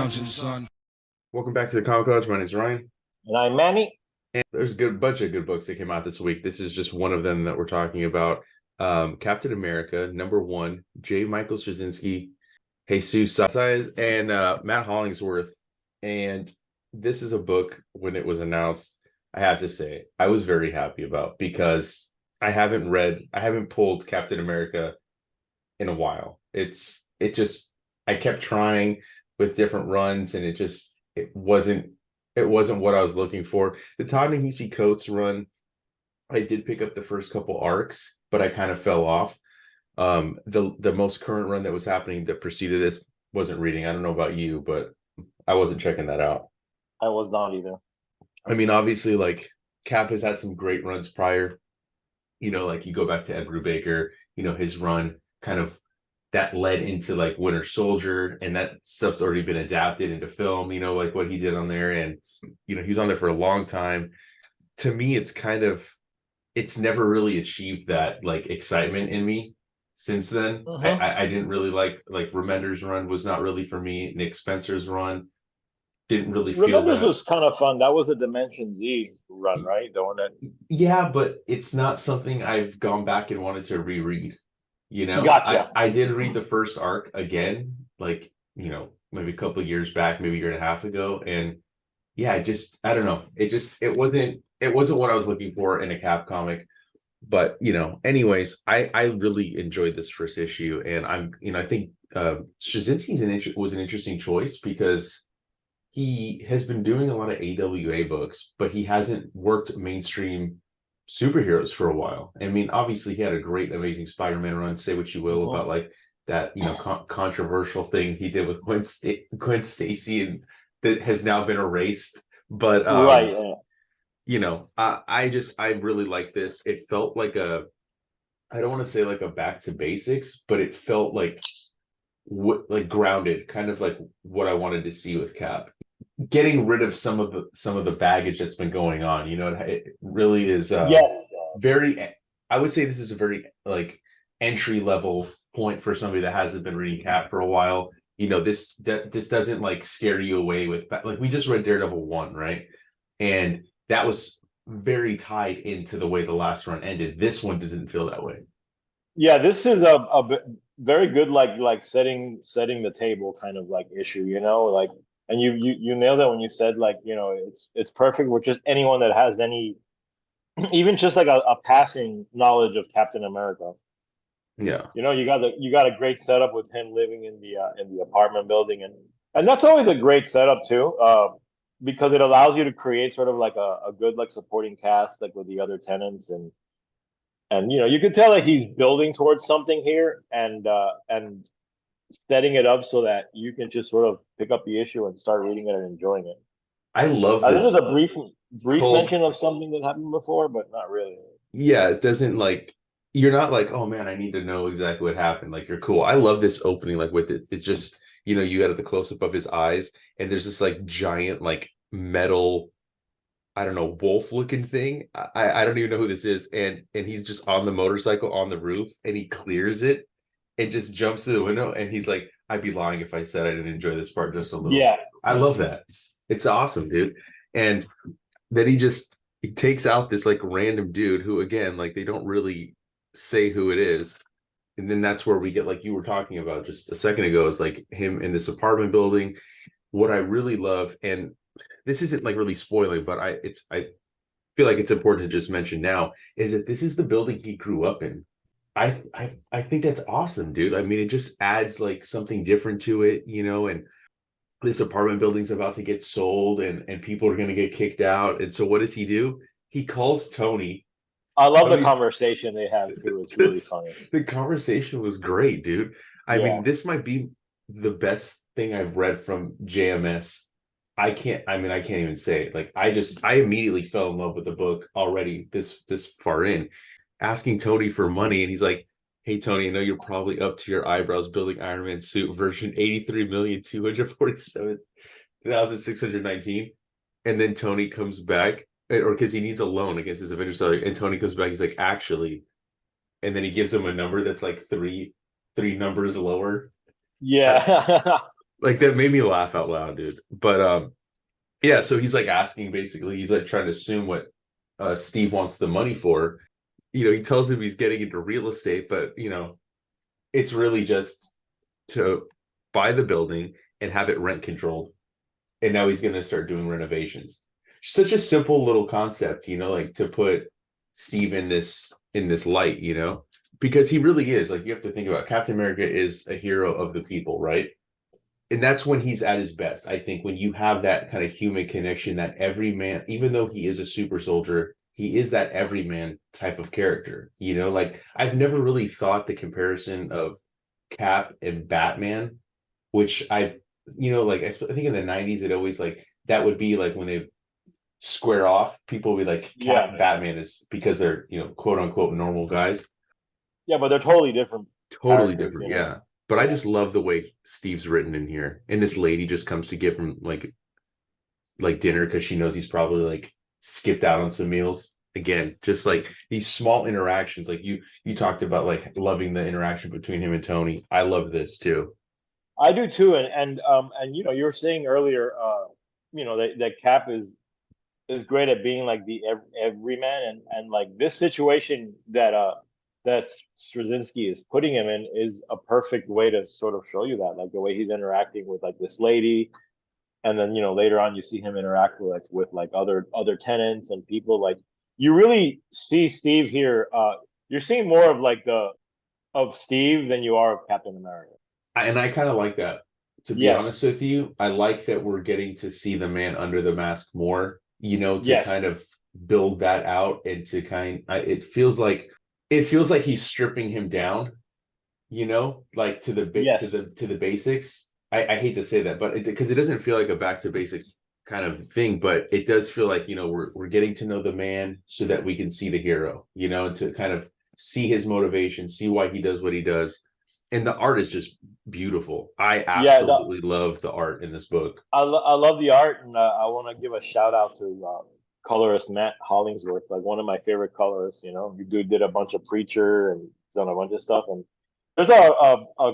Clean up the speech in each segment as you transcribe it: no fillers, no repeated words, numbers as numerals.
lounging, son. Welcome back to the Comic Lounge. My name's Ryan. And I'm Manny. And there's a bunch of good books that came out this week. This is just one of them that we're talking about. Captain America, #1, J. Michael Straczynski, Jesus Saiz, and Matt Hollingsworth. And this is a book, when it was announced, I have to say, I was very happy about, because I haven't pulled Captain America in a while. I kept trying with different runs, and it wasn't what I was looking for. The Ta-Nehisi Coates run, I did pick up the first couple arcs, but I kind of fell off. The most current run that was happening that preceded this, wasn't reading. I don't know about you, but I wasn't checking that out. I was not either. I mean, obviously, like, Cap has had some great runs prior. Like, you go back to Ed Brubaker, his run kind of that led into like Winter Soldier, and that stuff's already been adapted into film, like what he did on there. And, he's on there for a long time. To me, it's never really achieved that like excitement in me since then. I didn't really like Remender's run was not really for me. Nick Spencer's run didn't really feel Remender's that. was kind of fun. That was a Dimension Z run, right? The one that... Yeah, but it's not something I've gone back and wanted to reread. Gotcha. I did read the first arc again, like, maybe a couple of years back, maybe a year and a half ago. And yeah, I don't know. It wasn't what I was looking for in a Cap comic. But, anyways, I really enjoyed this first issue. And I think Straczynski was an interesting choice, because he has been doing a lot of AWA books, but he hasn't worked mainstream superheroes for a while. I mean, obviously he had a great Amazing Spider-Man run, say what you will about like that controversial thing he did with Gwen Stacy, and that has now been erased. But right, I really like this. It felt like I don't want to say like a back to basics, but it felt like grounded, kind of like what I wanted to see with Cap, getting rid of some of the baggage that's been going on. It really is very, I would say this is a very like entry level point for somebody that hasn't been reading Cap for a while. This doesn't like scare you away with, like, we just read Daredevil 1, right? And that was very tied into the way the last run ended. This one didn't feel that way. Yeah, this is a very good like setting the table kind of like issue, like, and you nailed it when you said like, it's perfect with just anyone that has any, even just like a passing knowledge of Captain America. Yeah. You got a great setup with him living in the apartment building, and that's always a great setup too, because it allows you to create sort of like a good like supporting cast like with the other tenants, and you can tell that he's building towards something here, and setting it up so that you can just sort of pick up the issue and start reading it and enjoying it. I love this. This is a brief mention of something that happened before, but not really. Yeah, it doesn't like, you're not like, oh man, I need to know exactly what happened. Like, you're cool. I love this opening, like with it. It's just, you got the close up of his eyes, and there's this like giant like metal, I don't know, wolf looking thing. I don't even know who this is. And he's just on the motorcycle on the roof, and he clears it and just jumps to the window. And he's like, I'd be lying if I said I didn't enjoy this part just a little. Yeah. I love that. It's awesome, dude. And then he takes out this like random dude who, again, like, they don't really say who it is. And then that's where we get, like you were talking about just a second ago, is like him in this apartment building. What I really love, and this isn't like really spoiling, but I feel like it's important to just mention now, is that this is the building he grew up in. I think that's awesome, dude. I mean, it just adds like something different to it, and this apartment building's about to get sold, and people are going to get kicked out. And so what does he do? He calls Tony. I love the conversation they have too. It's really funny. The conversation was great, dude. I mean, this might be the best thing I've read from JMS. I can't even say it. Like, I immediately fell in love with the book already this far in. Asking Tony for money, and he's like, hey Tony, I know you're probably up to your eyebrows building Iron Man suit version 83,247,619. And then Tony comes back, or because he needs a loan against his Avenger salary, and Tony comes back, he's like, actually, and then he gives him a number that's like three numbers lower. Yeah. Like that made me laugh out loud, dude. But yeah, so he's like asking, basically, he's like trying to assume what Steve wants the money for. He tells him he's getting into real estate, but it's really just to buy the building and have it rent controlled. And now he's going to start doing renovations. Such a simple little concept, like to put Steve in this light, because he really is. Like, you have to think about Captain America is a hero of the people, right? And that's when he's at his best. I think when you have that kind of human connection, that everyman, even though he is a super soldier, he is that everyman type of character. Like, I've never really thought the comparison of Cap and Batman, which like I think in the 90s it always like that would be like when they square off, people would be like Cap and Batman is because they're quote unquote normal guys. Yeah, but they're totally different. Totally different, yeah. But I just love the way Steve's written in here. And this lady just comes to give him like dinner because she knows he's probably like skipped out on some meals. Again, just like these small interactions, like you talked about, like loving the interaction between him and Tony. I love this too. I do too, and you were saying earlier, that Cap is great at being like the everyman, and like this situation that Straczynski is putting him in is a perfect way to sort of show you that, like the way he's interacting with like this lady, and then later on you see him interact with other tenants and people. Like, you really see Steve here. You're seeing more of like of Steve than you are of Captain America. And I kind of like that, to be honest with you. I like that we're getting to see the man under the mask more, to kind of build that out, and to it feels like he's stripping him down, like to the basics. I hate to say that, but because it doesn't feel like a back to basics kind of thing, but it does feel like we're getting to know the man so that we can see the hero, to kind of see his motivation, see why he does what he does. And the art is just beautiful. I absolutely love the art in this book. I love the art, and I want to give a shout out to colorist Matt Hollingsworth, like one of my favorite colorists. The dude did a bunch of Preacher and he's done a bunch of stuff, and there's a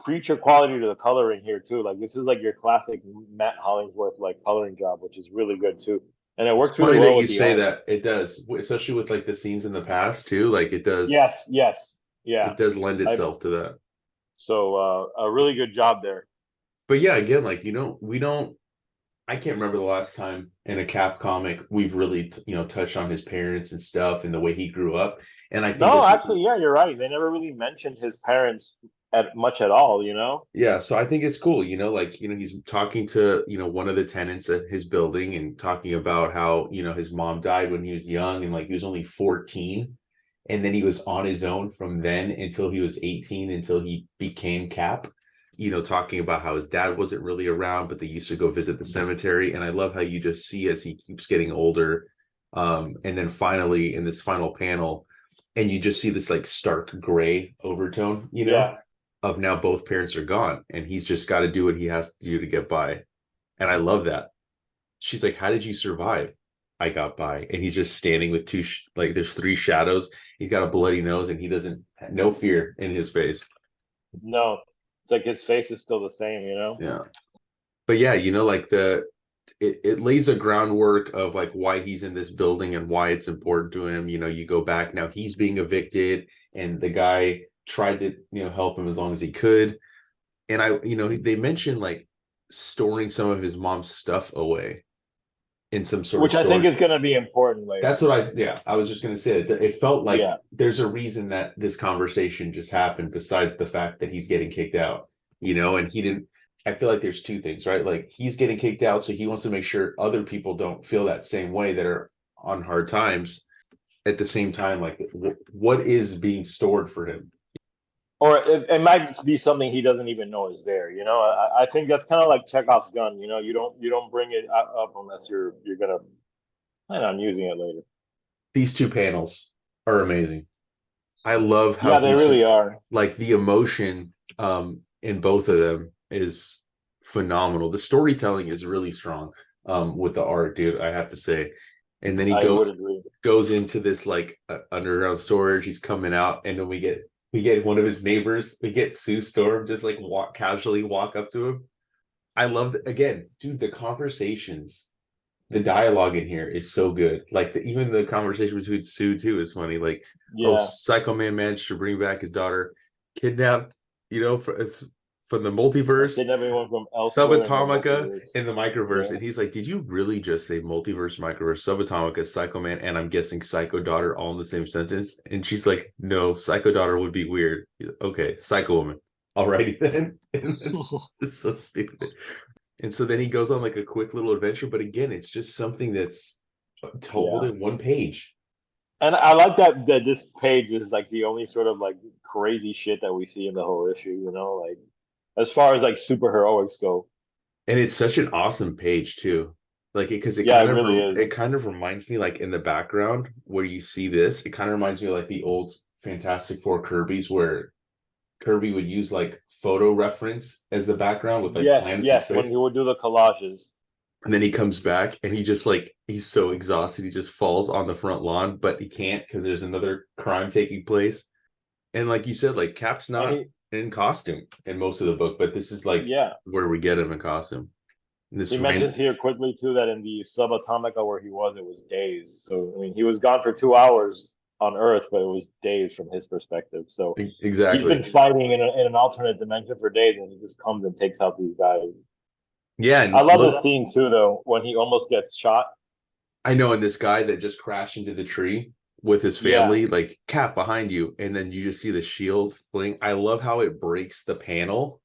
Preacher quality to the coloring here too. Like, this is like your classic Matt Hollingsworth like coloring job, which is really good too. And it works really well with the art. You say that. It does, especially with like the scenes in the past too. Like, it does. Yes, yeah. It does lend itself to that. So a really good job there. But yeah, again, like, I can't remember the last time in a Cap comic we've really touched on his parents and stuff and the way he grew up. And I think yeah, you're right. They never really mentioned his parents much at all. Yeah, so I think it's cool. He's talking to one of the tenants at his building and talking about how his mom died when he was young, and like he was only 14. And then he was on his own from then until he was 18, until he became Cap, talking about how his dad wasn't really around, but they used to go visit the cemetery. And I love how you just see as he keeps getting older. And then finally in this final panel, and you just see this like stark gray overtone, of now both parents are gone and he's just got to do what he has to do to get by. And I love that. She's like, how did you survive? I got by. And he's just standing with there's three shadows. He's got a bloody nose and he doesn't, no fear in his face. No, it's like his face is still the same, Yeah. But yeah, like it lays a groundwork of like why he's in this building and why it's important to him. You go back now, he's being evicted and the guy tried to, help him as long as he could. And they mentioned like storing some of his mom's stuff away in some sort which of I think is going to be important later. That's what I was just going to say. It felt like there's a reason that this conversation just happened besides the fact that he's getting kicked out, and he didn't. I feel like there's two things, right? Like, he's getting kicked out, so he wants to make sure other people don't feel that same way that are on hard times. At the same time, like, what is being stored for him? Or it might be something he doesn't even know is there. I think that's kind of like Chekhov's gun. You don't bring it up unless you're gonna plan on using it later. These two panels are amazing. I love how they really are. Like, the emotion in both of them is phenomenal. The storytelling is really strong with the art, dude, I have to say. And then he goes into this like underground storage. He's coming out, and then we get one of his neighbors. We get Sue Storm just like casually walk up to him. I love again, dude, the conversations, the dialogue in here is so good. Like even the conversation between Sue too is funny. Like, oh, Yeah, Psycho Man managed to bring back his daughter, kidnapped, from the multiverse, getting everyone from elsewhere in the subatomica multiverse. in the microverse. Yeah. And he's like, did you really just say multiverse, microverse, subatomica, Psycho Man, and I'm guessing Psycho Daughter all in the same sentence? And she's like, no, Psycho Daughter would be weird. He's like, okay, Psycho Woman. Alrighty then. And it's just so stupid. And so then he goes on like a quick little adventure, but again, it's just something that's told Yeah. in one page. And I like that this page is like the only sort of like crazy shit that we see in the whole issue, like as far as like superheroics go. And it's such an awesome page too. Like because Yeah, it really it is. kind of reminds me, like in the background where you see this, it kind of reminds me of like the old Fantastic Four Kirby's, where Kirby would use like photo reference as the background with like Yes, planets in yes, when space. he would do the collages. And then he comes back and he just like he's so exhausted he just falls on the front lawn, but he can't because there's another crime taking place. And like you said, like Cap's And not in costume in most of the book, but this is like yeah, where we get him in costume. And this he mentions here quickly too that in the subatomica where he was, it was days. So I mean, he was gone for 2 hours on Earth, but it was days from his perspective. So he's been exactly. fighting in an alternate dimension for days, and he just comes and takes out these guys. Yeah, I and love the look, scene too, though, when he almost gets shot. I know, and this guy that just crashed into the tree with his Yeah. family, like Cap behind you, and then you just see the shield fling. I love how it breaks the panel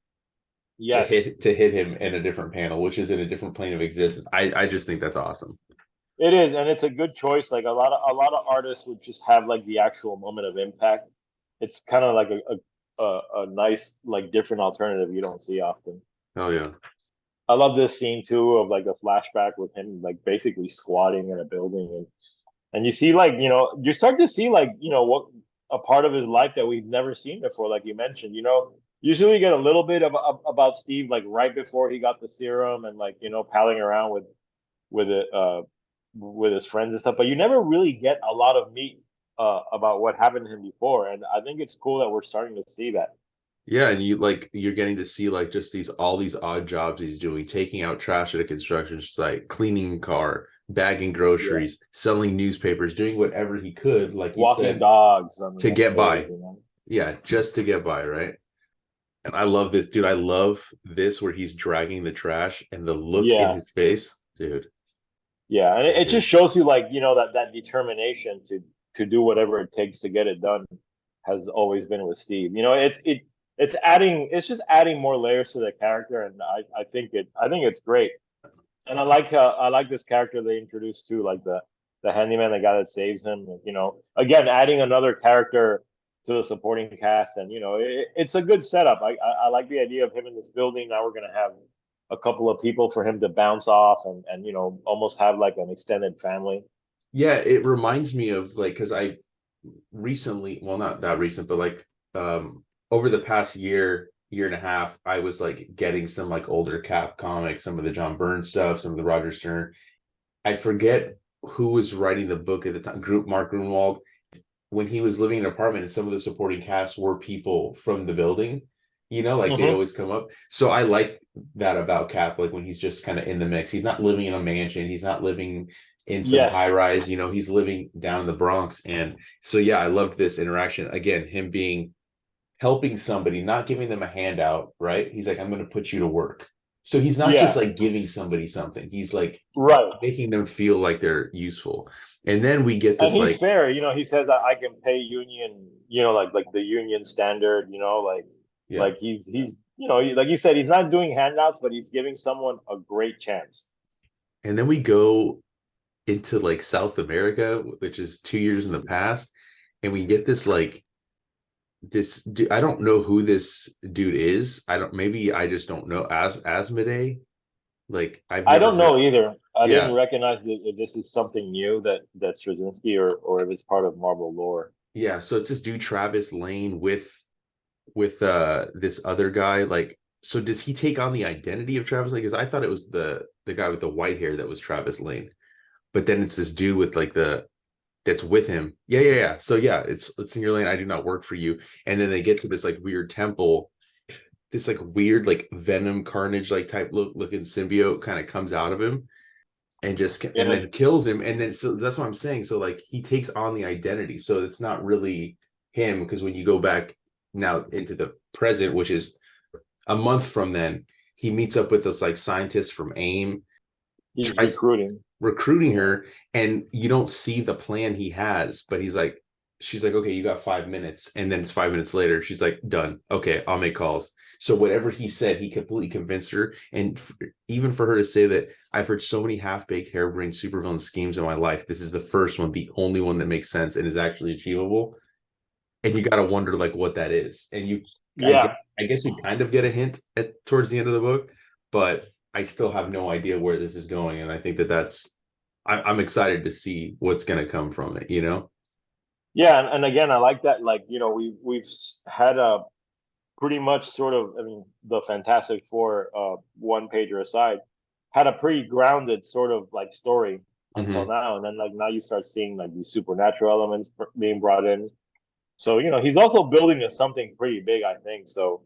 Yes, to hit him in a different panel, which is in a different plane of existence. I just think that's awesome. it is, and it's a good choice. Like a lot of artists would just have like the actual moment of impact. It's kind of like a nice like different alternative you don't see often. Oh yeah. I love this scene too of like a flashback with him like basically squatting in a building, and you see like you start to see like what a part of his life that we've never seen before, like you mentioned. Usually you get a little bit of about Steve like right before he got the serum and like palling around with it with his friends and stuff, but you never really get a lot of meat about what happened to him before, and I think it's cool that we're starting to see that. Yeah, and you're getting to see like just these all these odd jobs he's doing, taking out trash at a construction site, cleaning a car, bagging Yeah, groceries, selling newspapers, doing whatever he could, like you walking said, dogs on the to next get page. by. Yeah, just to get by, right? And I love this, dude. I love this where he's dragging the trash and the look in Yeah, his face, dude. yeah, and it Good. just shows you like that determination to do whatever it takes to get it done has always been with Steve. It's just adding more layers to the character, and I think it's great. And I like this character they introduced too, like the handyman, the guy that saves him. Again, adding another character to the supporting cast, and it's a good setup. I like the idea of him in this building. Now we're gonna have a couple of people for him to bounce off, and almost have like an extended family. Yeah, it reminds me of like because I recently, well, not that recent, but like over the past year and a half, I was like getting some like older Cap comics, some of the John Byrne stuff, some of the Roger Stern. I forget who was writing the book at the time, Group Mark Grunwald, when he was living in an apartment, and some of the supporting cast were people from the building, like they'd Hmm. always come up. So I like that about Cap, like when he's just kind of in the mix. He's not living in a mansion, he's not living in some high Yes, rise, he's living down in the Bronx. And so yeah, I loved this interaction. Again, him being helping somebody, not giving them a handout, right? He's like, I'm going to put you to work. So he's not just yeah, like giving somebody something. He's like right. making them feel like they're useful. And then we get And this he's like, fair. He says that I can pay union, like the union standard. yeah. Like he's like you said, he's not doing handouts, but he's giving someone a great chance. And then we go into like South America, which is 2 years in the past, and we get this like this I don't know who this dude is. I don't, maybe I just don't know, as Asmodee. Like I've I never don't heard. know either. I Yeah. didn't recognize if this is something new that Straczynski or if it's part of Marvel lore. Yeah, so it's this dude Travis Lane with this other guy. Like, so does he take on the identity of Travis Lane? Because I thought it was the guy with the white hair that was Travis Lane, but then it's this dude with like the that's with him. Yeah, yeah, yeah. So yeah, it's in your lane. I do not work for you. And then they get to this like weird temple, this like weird like Venom Carnage like type looking symbiote kind of comes out of him and just and then kills him. And then so that's what I'm saying. So like he takes on the identity. So it's not really him, because when you go back now into the present, which is a month from then, he meets up with this like scientist from AIM. He's recruiting her, and you don't see the plan he has, but she's like, okay, you got 5 minutes, and then it's 5 minutes later, she's like, done. Okay, I'll make calls. So whatever he said, he completely convinced her. And even for her to say that, I've heard so many half-baked harebrained supervillain schemes in my life, this is the first one, the only one that makes sense and is actually achievable. And you got to wonder like what that is. And I guess we kind of get a hint towards the end of the book, but I still have no idea where this is going. And I think I'm excited to see what's going to come from it, you know? Yeah. And again, I like that. Like, you know, we've had a pretty much sort of, I mean, the Fantastic Four, one pager aside, had a pretty grounded sort of like story until now. And then like now you start seeing like these supernatural elements being brought in. So, you know, he's also building something pretty big, I think. So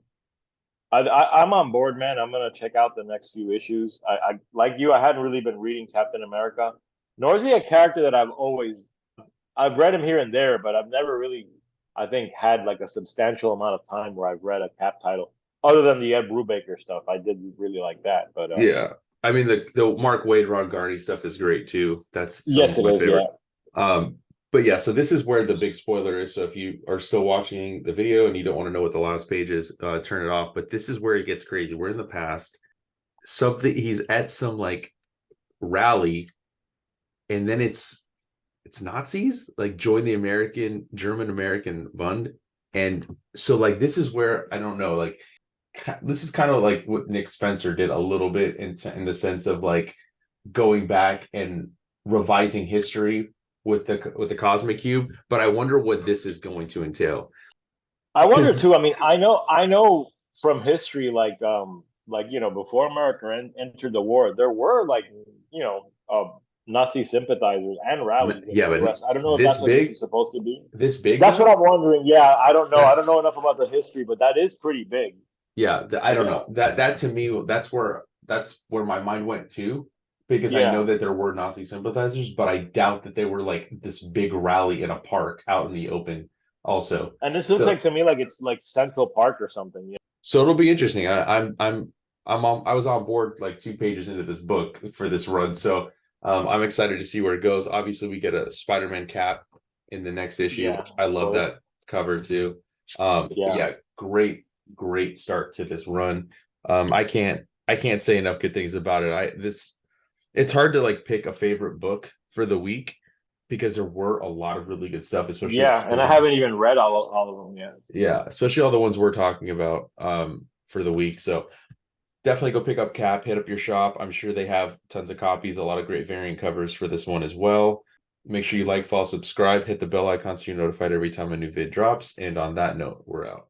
I'm on board, man. I'm gonna check out the next few issues. I like you. I hadn't really been reading Captain America, nor is he a character that I've read him here and there, but I've never really, I think, had like a substantial amount of time where I've read a Cap title, other than the Ed Brubaker stuff. I did really like that, but yeah, I mean the Mark Waid, Ron Garney stuff is great too. That's yes, it is. Favorite. Yeah. But yeah, so this is where the big spoiler is. So if you are still watching the video and you don't want to know what the last page is, turn it off. But this is where it gets crazy. We're in the past. He's at some like rally, and then it's Nazis, like join the German American Bund. And so like this is where I don't know, like this is kind of like what Nick Spencer did a little bit in the sense of like going back and revising history with the Cosmic Cube, but I wonder what this is going to entail. I wonder too. I mean, I know from history, like you know, before America entered the war, there were like, you know, Nazi sympathizers and rallies in the US. I don't know if that's what this is supposed to be. This big? That's what I'm wondering. Yeah, I don't know. I don't know enough about the history, but that is pretty big. Yeah, I don't know. That to me, that's where my mind went to. Because I know that there were Nazi sympathizers, but I doubt that they were like this big rally in a park out in the open also. And this looks like to me like it's like Central Park or something. Yeah. So it'll be interesting. I was on board like 2 pages into this book for this run. So I'm excited to see where it goes. Obviously we get a Spider-Man cap in the next issue. Which I love that cover too. Great start to this run. I can't say enough good things about it. It's hard to like pick a favorite book for the week because there were a lot of really good stuff, especially and I haven't even read all of them yet. Yeah, especially all the ones we're talking about for the week. So definitely go pick up Cap, hit up your shop. I'm sure they have tons of copies, a lot of great variant covers for this one as well. Make sure you like, follow, subscribe, hit the bell icon so you're notified every time a new vid drops. And on that note, we're out.